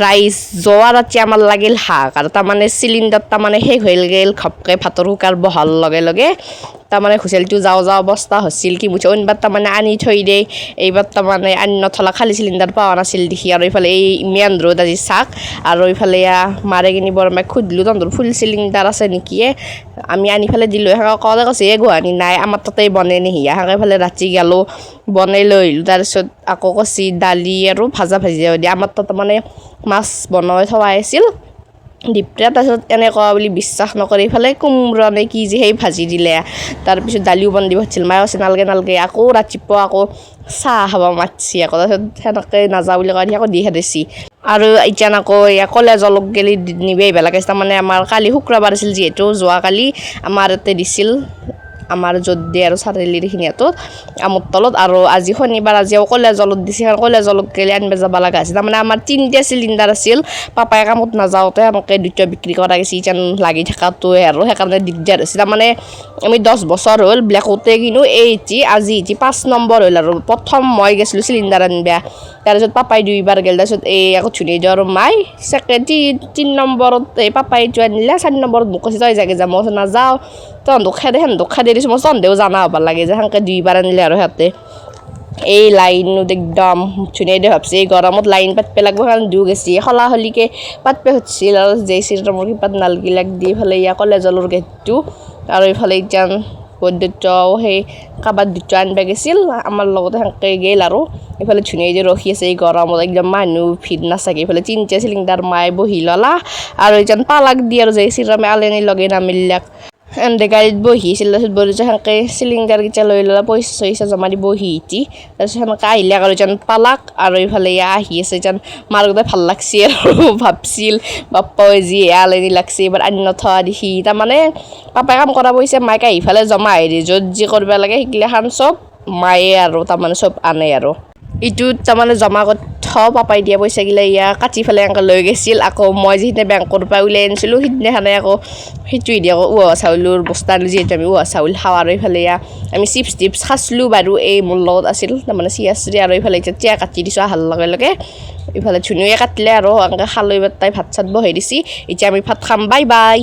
rice যোৱাৰ ৰাতি আমাৰ লাগিল শাক আৰু তাৰমানে চিলিণ্ডাৰ তাৰমানে শেষ হৈ গ'ল ঘপকৈ ভাতৰ কুকাৰ বহাৰ লগে লগে তাৰমানে হুইচেলটো যাওঁ অৱস্থা হৈছিল কি মুঠে অইনবাৰ তাৰমানে আনি থৈ দিয়ে এইবাৰ তাৰমানে আনি নথলা খালী চিলিণ্ডাৰ পোৱা নাছিল দেখি আৰু এইফালে এই ইমান ৰ'দ আজি চাক আৰু এইফালে মাৰে কিনি বৰ মাই সুধিলোঁ তহঁতৰ ফুল চিলিণ্ডাৰ আছে নেকি আমি আনি পেলাই দিলোঁ সেনেকৈ কওঁতে কৈছে গুৱাহাটী নাই আমাৰ তাতে বনাই নিহিয়া সেনেকৈ এইফালে ৰাতি গেলোঁ বনাই লৈ আহিলোঁ তাৰপিছত আকৌ কৈছে দালি আৰু ভাজা ভাজি দিয়ে আমাৰ তাত মানে মাছ বনাই থোৱা আছিল ডিপৰা তাৰপিছত এনেকুৱা বুলি বিশ্বাস নকৰি ইফালে কোমোৰা নে কি যে সেই ভাজি দিলে তাৰপিছত দালিও বনাই দিব হৈছিল মায়ে কৈছে নালগে আকৌ ৰাতিপুৱা আকৌ চাহ খাব মাতছি আকৌ তাৰপিছত সেনেকৈ নাযাওঁ বুলি কৈ আকৌ দি খেদাইছি আৰু এতিয়া আকৌ কলেজলৈ গেলি নিব আহিব লাগে তাৰমানে আমাৰ কালি শুক্ৰবাৰ আছিল যিহেতু যোৱাকালি আমাৰ ইয়াতে দিছিল আমাৰ য'ত দিয়ে আৰু চাৰিআলিৰ এইখিনিতো আমৰ তলত আৰু আজি শনিবাৰ আজিও কলেজলত দিছে কলেজলত গেলি আনিব যাব লগা আছিল তাৰমানে আমাৰ 3টা চিলিণ্ডাৰ আছিল পাপাই কামত নাযাওঁতে আমাকে 2টা বিক্ৰী কৰা গৈছে এতিয়া লাগি থকাটোৱে আৰু সেইকাৰণে দিগদাৰ হৈছে তাৰমানে আমি 10 বছৰ হ'ল ব্লেকতে কিনো আজি 5 নম্বৰ হ'ল আৰু প্ৰথম মই গৈছিলোঁ চিলিণ্ডাৰ আনিব তাৰপিছত পাপাই 2বাৰ গ'ল তাৰপিছত আকৌ ধুনীয়া দিওঁ আৰু মাই ছেকেণ্ড 3 নম্বৰত পাপাই এইটো আনিলে 4 নম্বৰত মোক কৈছে তই যাগে যা মই নাযাওঁ তহঁতক খেদে দিছোঁ মই তহঁতেও জানা হ'ব লাগে যে সেনেকৈ 2বাৰ আনিলে আৰু সিহঁতে এই লাইনত একদম ধুনীয়া দিয়ে ভাবছি এই গৰমত লাইন পাতব লাগব কাৰণে দিও গেছি খলাখলিকে পাতব খুজিছিল আৰু জে চিৰ মোৰ কিপাত নালগিলাক দি ইফালে কলেজৰ গেটটো আৰু ইফালে এতিয়া বৈদ্যুতও সেই কাবাত 2টা আনিব গৈছিল আমাৰ লগতে সেনেকৈ গ'ল আৰু এইফালে ধুনীয়া যে ৰখি আছে এই গৰমত একদম মানুহ ভিৰ নাচাকে এইফালে 3টা চিলিণ্ডাৰ মায়ে বহি ল'লা আৰু এতিয়া পালাক দি আৰু জে চিৰ আলেনি লগে নামিলাক এনে গাড়ীত বহিছিল তাৰপিছত বহি সেনেকৈ চিলিণ্ডাৰকেইটা লৈ ল'লা পইচা জমা দি বহি তাৰপিছত সেনেকৈ আহিলে আৰু যেন পালাক আৰু এইফালে আহি আছে যেন মাৰ গোটেই ভাল লাগছি আৰু ভাবছিল বাপ্পাই যি আলেনি লাগছি এবাৰ আনি নথোৱা দেখি তাৰমানে পাপাই কাম কৰা পইচা মাইকে আহিফালে জমা আহি য'ত যি কৰিব লাগে সেইগিলাখান চব মায়ে আৰু তাৰমানে চব আনে আৰু ইটোত তাৰমানে জমা কৰি পাপাই দিয়া পইচাগিলা কাটি পেলাই এনেকৈ লৈ গৈছিল আকৌ মই যিদিনা বেংকৰ পৰা উলিয়াই আনিছিলোঁ সিদিনাখনে আকৌ সেইটোৱে দিয়ে আকৌ উহোৱা চাউলৰ বস্তা আনিলোঁ যিহেতু আমি উহোৱা চাউল খাওঁ আৰু এইফালে আমি চিপছ টিপছ খাইছিলোঁ বাৰু এই মোৰ লগত আছিল তাৰমানে চিয়াশ্ৰী আৰু এইফালে এতিয়া কাটি দিছোঁ অহাৰ লগে লগে এইফালে ধুনীয়াকৈ কাটিলে আৰু এনেকৈ খালৈ তাই ভাত চাত বহাই দিছি এতিয়া আমি ভাত খাম বাই বাই